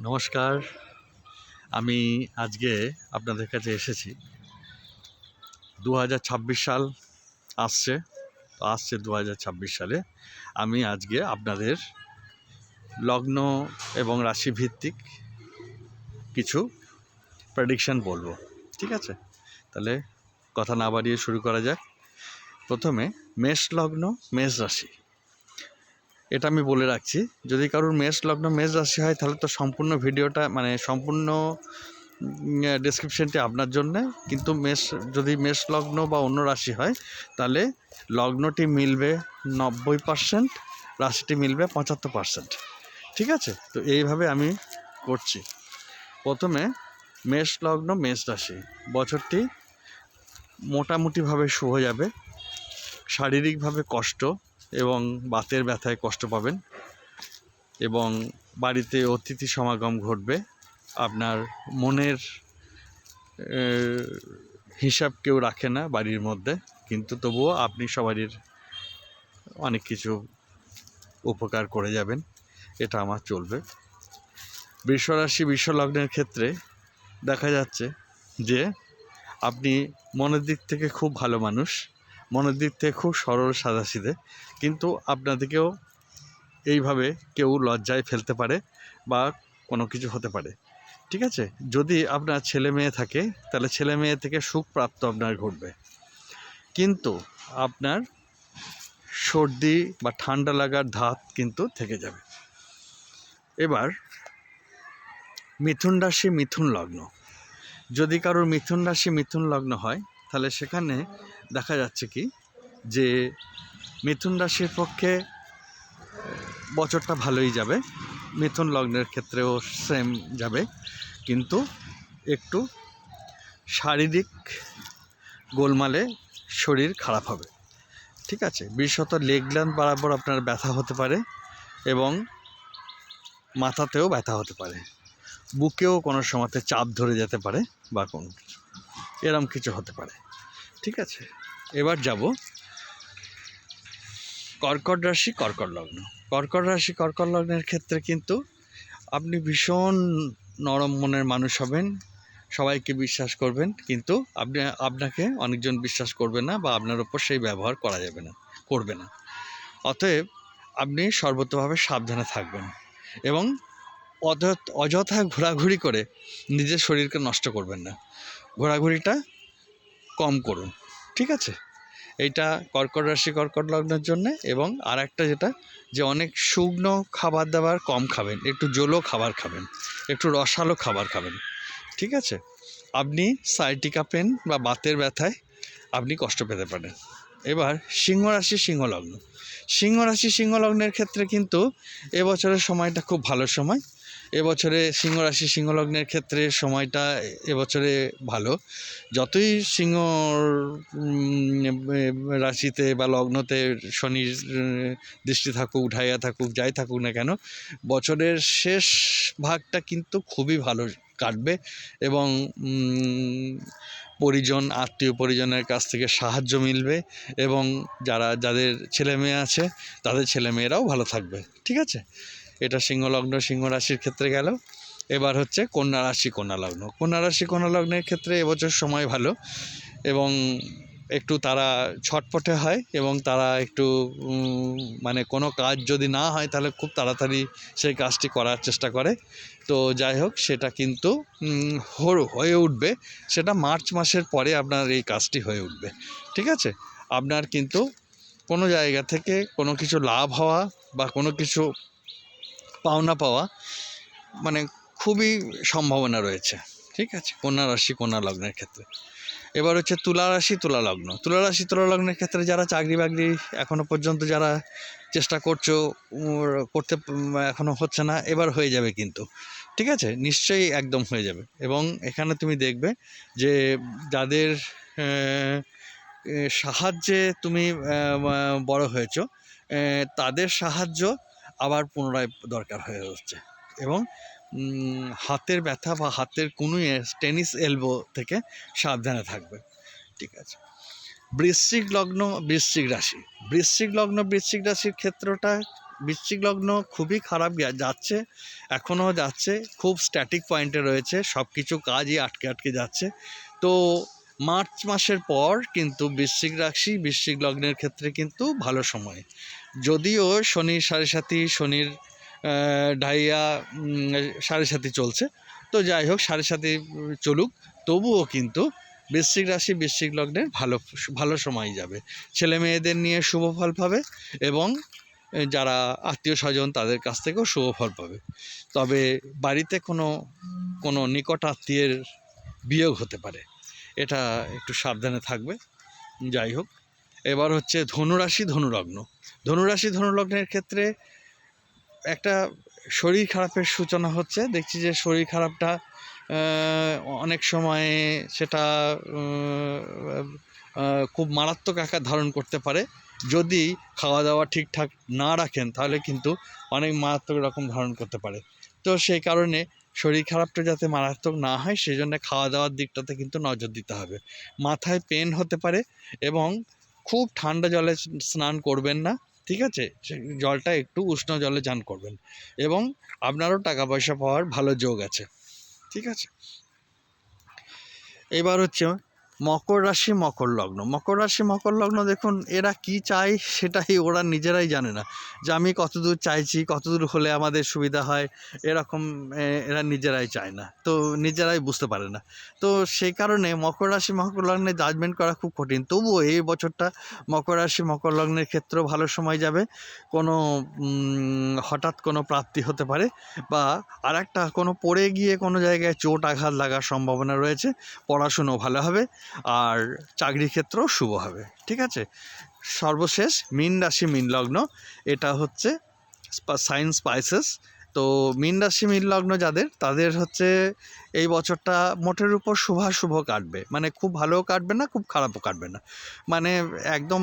নমস্কার। আমি আজকে আপনাদের কাছে এসেছি। 2026 সাল আসছে 2026 সালে আমি আজকে আপনাদের লগ্ন এবং রাশি ভিত্তিক কিছু প্রেডিকশন বলবো। ঠিক আছে, তাহলে কথা না বাড়িয়ে শুরু করা যাক। প্রথমে মেষ লগ্ন মেষ রাশি, এটা আমি বলে রাখছি, যদি কারোর মেষ লগ্ন মেষ রাশি হয় তাহলে তো সম্পূর্ণ ভিডিওটা সম্পূর্ণ ডেসক্রিপশনটি আপনার জন্যে। কিন্তু যদি মেষ লগ্ন বা অন্য রাশি হয় তাহলে লগ্নটি মিলবে 90%, রাশিটি মিলবে 75%। ঠিক আছে, তো এইভাবে আমি করছি। প্রথমে মেষ লগ্ন মেষ রাশি, বছরটি মোটামুটিভাবে শুভ যাবে। শারীরিকভাবে কষ্ট এবং বাতের ব্যথায় কষ্ট পাবেন এবং বাড়িতে অতিথি সমাগম ঘটবে। আপনার মনের হিসাব কেউ রাখে না বাড়ির মধ্যে, কিন্তু তবুও আপনি সবারই অনেক কিছু উপকার করে যাবেন, এটা আমার চলবে। বৃষরাশি বৃষলগ্নের ক্ষেত্রে দেখা যাচ্ছে যে আপনি মনের দিক থেকে খুব ভালো মানুষ, মনের দিক থেকে খুব সরল সাদাসিধে, কিন্তু আপনাদেরকেও এইভাবে কেউ লজ্জায় ফেলতে পারে বা কোনো কিছু হতে পারে। ঠিক আছে, যদি আপনার ছেলে মেয়ে থাকে তাহলে ছেলে মেয়ে থেকে সুখ প্রাপ্ত আপনার ঘটবে, কিন্তু আপনার সর্দি বা ঠান্ডা লাগার ধাত কিন্তু থেকে যাবে। এবার মিথুন রাশি মিথুন লগ্ন, যদি কারোর মিথুন রাশি মিথুন লগ্ন হয় তাহলে সেখানে দেখা যাচ্ছে কি যে মিথুন রাশির পক্ষে বছরটা ভালোই যাবে, মিথুন লগ্নের ক্ষেত্রেও সেম যাবে, কিন্তু একটু শারীরিক গোলমালে শরীর খারাপ হবে। ঠিক আছে, বিশেষত লেগ গ্ল্যান্ড বরাবর আপনার ব্যথা হতে পারে এবং মাথাতেও ব্যথা হতে পারে, বুকেও কোনো সময়তে চাপ ধরে যেতে পারে বা কোনো কিছু এরম কিছু হতে পারে। ঠিক আছে, এবার যাব কর্কট রাশি কর্কট লগ্ন। কর্কট রাশি কর্কট লগ্নের ক্ষেত্রে কিন্তু আপনি ভীষণ নরম মনের মানুষ হবেন, সবাইকে বিশ্বাস করবেন, কিন্তু আপনাকে অনেকজন বিশ্বাস করবে না বা আপনার ওপর সেই ব্যবহার করা যাবে না, করবে না। অতএব আপনি সর্বতভাবে সাবধানে থাকবেন এবং অযথা ঘোরাঘুরি করে নিজের শরীরকে নষ্ট করবেন না, ঘোরাঘুরিটা কম করুন। ঠিক আছে, এইটা কর্কট রাশি কর্কট লগ্নের জন্যে। এবং আর একটা যেটা, যে অনেক শুকনো খাবার দাবার কম খাবেন, একটু জলো খাবার খাবেন, একটু রসালো খাবার খাবেন। ঠিক আছে, আপনি সাইটিকা পেন বা বাতের ব্যথায় আপনি কষ্ট পেতে পারেন। এবার সিংহ রাশি সিংহ লগ্ন, সিংহ রাশি সিংহ লগ্নের ক্ষেত্রে কিন্তু এবছরের সময়টা খুব ভালো সময়। এবছরে সিংহ রাশি সিংহ লগ্নের ক্ষেত্রে সময়টা এবছরে ভালো। যতই সিংহ রাশিতে বা লগ্নতে শনির দৃষ্টি থাকুক, ঢাইয়া থাকুক, যাই থাকুক না কেন, বছরের শেষ ভাগটা কিন্তু খুবই ভালো কাটবে এবং আত্মীয় পরিজনের কাছ থেকে সাহায্য মিলবে এবং যাদের ছেলে মেয়ে আছে তাদের ছেলে মেয়েরাও ভালো থাকবে। ঠিক আছে, এটা সিংহ লগ্ন সিংহ রাশির ক্ষেত্রে গেল। এবার হচ্ছে কন্যা রাশি কন্যা লগ্ন। কন্যা রাশি কন্যা লগ্নের ক্ষেত্রে এবছর সময় ভালো এবং একটু তারা ছটপটে হয় এবং তারা একটু কোনো কাজ যদি না হয় তাহলে খুব তাড়াতাড়ি সেই কাজটি করার চেষ্টা করে। তো যাই হোক, সেটা কিন্তু হয়ে উঠবে, সেটা মার্চ মাসের পরে আপনার এই কাজটি হয়ে উঠবে। ঠিক আছে, আপনার কিন্তু কোনো জায়গা থেকে কোনো কিছু লাভ হওয়া বা কোনো কিছু পাওনা পাওয়া খুবই সম্ভাবনা রয়েছে। ঠিক আছে, কন্যা রাশি কন্যা লগ্নের ক্ষেত্রে। এবার হচ্ছে তুলা রাশি তুলা লগ্ন। তুলা রাশি তুলা লগ্নের ক্ষেত্রে যারা চাকরি বাকরি এখনও পর্যন্ত যারা চেষ্টা করছো করতে এখনও হচ্ছে না, এবার হয়ে যাবে কিন্তু। ঠিক আছে, নিশ্চয়ই একদম হয়ে যাবে। এবং এখানে তুমি দেখবে যে যাদের সাহায্যে তুমি বড় হয়েছো, তাদের সাহায্য আবার পুনরায় দরকার হয়ে হচ্ছে এবং হাতের ব্যথা বা হাতের কনুইয়ে টেনিস এলবো থেকে সাবধানে থাকবে। ঠিক আছে, বৃশ্চিক লগ্ন বৃশ্চিক রাশি। বৃশ্চিক লগ্ন বৃশ্চিক রাশির ক্ষেত্রটা বৃশ্চিক লগ্ন খুবই খারাপ যাচ্ছে, এখনও যাচ্ছে, খুব স্ট্যাটিক পয়েন্টে রয়েছে, সব কিছু কাজই আটকে আটকে যাচ্ছে। তো মার্চ মাসের পর কিন্তু বৃশ্চিক রাশি বৃশ্চিক লগ্নের ক্ষেত্রে কিন্তু ভালো সময়। যদিও শনির সাড়ে সাথী, শনির ঢাইয়া সাড়ে সাথী চলছে, তো যাই হোক সাড়ে সাথী চলুক, তবুও কিন্তু বৃশ্চিক রাশি বৃশ্চিক লগ্নের ভালো সময় যাবে। ছেলে মেয়েদের নিয়ে শুভ ফল পাবে এবং যারা আত্মীয় স্বজন তাদের কাছ থেকেও শুভ ফল পাবে। তবে বাড়িতে কোনো নিকট আত্মীয়ের বিয়োগ হতে পারে, এটা একটু সাবধানে থাকবে। যাই হোক, এবার হচ্ছে ধনুরাশি ধনুলগ্ন। ধনুরাশি ধনুলগ্নের ক্ষেত্রে একটা শরীর খারাপের সূচনা হচ্ছে। দেখছি যে শরীর খারাপটা অনেক সময় সেটা খুব মারাত্মক আকার ধারণ করতে পারে। যদি খাওয়া দাওয়া ঠিকঠাক না রাখেন তাহলে কিন্তু অনেক মারাত্মক রকম ধারণ করতে পারে। তো সেই কারণে শরীর খারাপটা যাতে মারাত্মক না হয় সেই জন্য খাওয়া দাওয়ার দিকটাতে কিন্তু নজর দিতে হবে। মাথায় পেন হতে পারে এবং খুব ঠান্ডা জলে স্নান করবেন না, ঠিক আছে? জলটা একটু উষ্ণ জলে চান করবেন এবং আপনারও টাকা পয়সা পাওয়ার ভালো যোগ আছে, ঠিক আছে? এবার হচ্ছে মকর রাশি মকর লগ্ন। মকর রাশি মকর লগ্ন, দেখুন এরা কি চায় সেটাই ওরা নিজেরাই জানে না, যে আমি কতদূর চাইছি, কতদূর হলে আমাদের সুবিধা হয়, এরকম এরা নিজেরাই চায় না, তো নিজেরাই বুঝতে পারে না। তো সেই কারণে মকর রাশি মকর লগ্নে জাজমেন্ট করা খুব কঠিন। তবুও এই বছরটা মকর রাশি মকর লগ্নের ক্ষেত্রেও ভালো সময় যাবে। কোনো হঠাৎ কোনো প্রাপ্তি হতে পারে, বা আর একটা কোনো পড়ে গিয়ে কোনো জায়গায় চোট আঘাত লাগার সম্ভাবনা রয়েছে। পড়াশুনো ভালো হবে আর চাকরি ক্ষেত্রেও শুভ হবে, ঠিক আছে? সর্বশেষ মীন রাশি মীন লগ্ন, এটা হচ্ছে সাইন স্পাইসেস। তো মীন রাশি মীন লগ্ন তাদের হচ্ছে এই বছরটা মোটের উপর শুভ কাটবে, মানে খুব ভালোও কাটবে না, খুব খারাপও কাটবে না, মানে একদম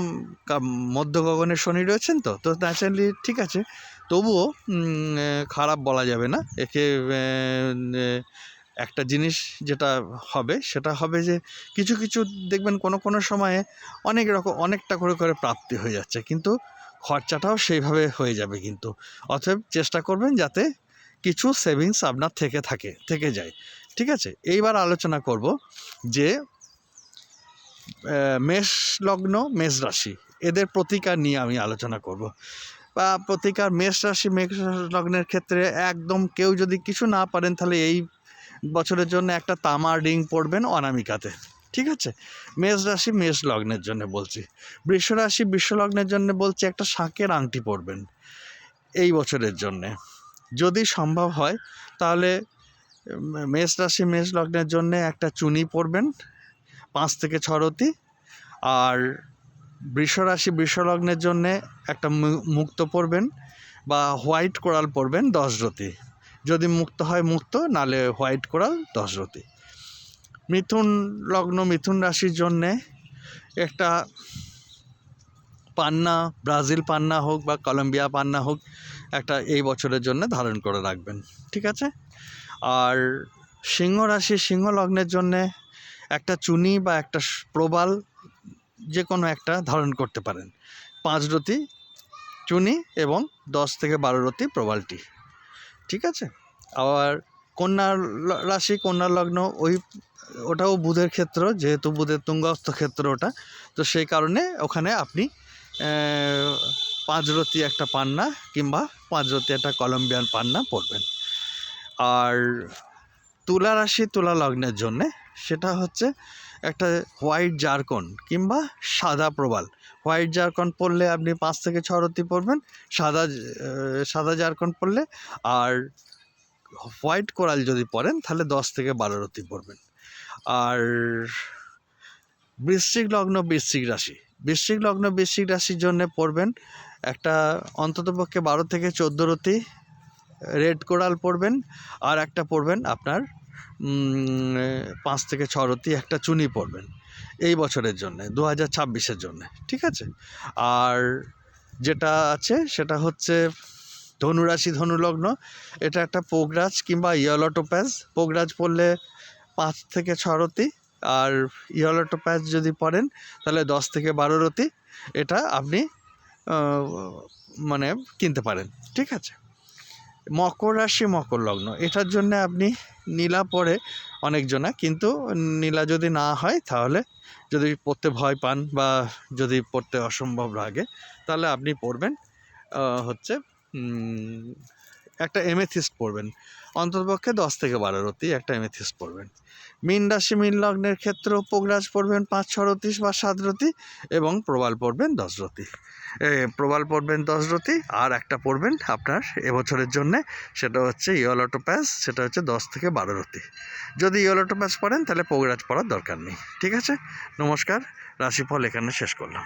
মধ্য গগনে শনি রয়েছেন, তো ন্যাচারালি ঠিক আছে। তবুও খারাপ বলা যাবে না একে। একটা জিনিস যেটা হবে সেটা হবে যে কিছু কিছু দেখবেন কোনো সময়ে অনেকটা করে প্রাপ্তি হয়ে যাচ্ছে, কিন্তু খরচাটাও সেইভাবে হয়ে যাবে কিন্তু। অতএব চেষ্টা করবেন যাতে কিছু সেভিংস আপনার থেকে যায়, ঠিক আছে? এইবার আলোচনা করব যে মেষ লগ্ন মেষ রাশি এদের প্রতিকার নিয়ে আমি আলোচনা করব। বা প্রতিকার মেষ রাশি মেষ লগ্নের ক্ষেত্রে একদম কেউ যদি কিছু না পারেন তাহলে এই বছরের জন্য একটা তামার রিং পরবেন অনামিকাতে, ঠিক আছে? মেষ রাশি মেষ লগ্নের জন্য বলছি। বৃষ রাশি বৃষ লগ্নের জন্য বলছি একটা শাঁখের আংটি পরবেন এই বছরের জন্যে। যদি সম্ভব হয় তাহলে মেষ রাশি মেষ লগ্নের জন্যে একটা চুনি পরবেন 5 থেকে 6 রতি, আর বৃষ রাশি বৃষ লগ্নের জন্যে একটা মুক্ত পরবেন বা হোয়াইট কোরাল পরবেন 10 রতি। যদি মুক্ত হয় মুক্ত, নালে হোয়াইট কোরাল 10 রতি। মিথুন লগ্ন মিথুন রাশির জন্যে একটা পান্না, ব্রাজিল পান্না হোক বা কলম্বিয়া পান্না হোক, একটা এই বছরের জন্য ধারণ করে রাখবেন, ঠিক আছে? আর সিংহ রাশি সিংহ লগ্নের জন্যে একটা চুনি বা একটা প্রবাল যে কোনো একটা ধারণ করতে পারেন, 5 রতি চুনি এবং 10 থেকে 12 রতি প্রবালটি, ঠিক আছে? আবার কন্যা রাশি কন্যা লগ্ন ওটাও বুধের ক্ষেত্র, যেহেতু বুধের তুঙ্গস্থ ক্ষেত্র ওটা, তো সেই কারণে ওখানে আপনি 5 রতি একটা পান্না কিংবা 5 রতি একটা কলম্বিয়ান পান্না পরবেন। আর তুলা রাশি তুলা লগ্নের জন্যে সেটা হচ্ছে একটা হোয়াইট জারকন কিংবা সাদা প্রবাল। হোয়াইট জারকন পরলে আপনি 5 থেকে 6 রতি পরবেন, সাদা জারকন পরলে, আর হোয়াইট কোরাল যদি পরেন তাহলে 10 থেকে 12 রতি পরবেন। আর বৃশ্চিক লগ্ন বৃশ্চিক লগ্ন বৃশ্চিক রাশির জন্য পরবেন একটা অন্ততপক্ষে 12 থেকে 14 রতি রেড কোরাল পরবেন, আর একটা পরবেন আপনার 5 থেকে 6 রতি একটা চুনি পরবেন এই বছরের জন্য, 2026-এর জন্য, ঠিক আছে? আর যেটা আছে সেটা হচ্ছে ধনুরাশি ধনুলগ্ন, এটা একটা পোগরাজ কিংবা ইয়েলো টোপ্যাজ। পোগরাজ পরলে 5 থেকে 6 রতি, আর ইয়েলো টোপ্যাজ যদি পরেন তাহলে 10 থেকে 12 রতি। এটা আপনি মানে কিনতে পারেন। ঠিক আছে, মকর রাশি মকর লগ্ন, এটার জন্য আপনি নীলা পরে অনেকজনা, কিন্তু নীলা যদি না হয় তাহলে যদি পড়তে ভয় পান বা যদি পড়তে অসম্ভব লাগে তাহলে আপনি পড়বেন হচ্ছে একটা এমেথিস্ট পড়বেন, অন্ততপক্ষে 10 থেকে 12 রতি একটা এমেথিস্ট পড়বেন। মীন রাশি মীন লগ্নের ক্ষেত্রেও পোগরাজ পড়বেন 5-6 রতি বা 7 রতি, এবং প্রবাল পড়বেন 10 রতি। প্রবাল পড়বেন 10 রতি, আর একটা পড়বেন আপনার এবছরের জন্যে, সেটা হচ্ছে ইয়েলো টোপ্যাজ, সেটা হচ্ছে 10 থেকে 12 রতি। যদি ইয়েলো টোপ্যাজ পড়েন তাহলে পোগরাজ পড়ার দরকার নেই। ঠিক আছে, নমস্কার, রাশিফল এখানে শেষ করলাম।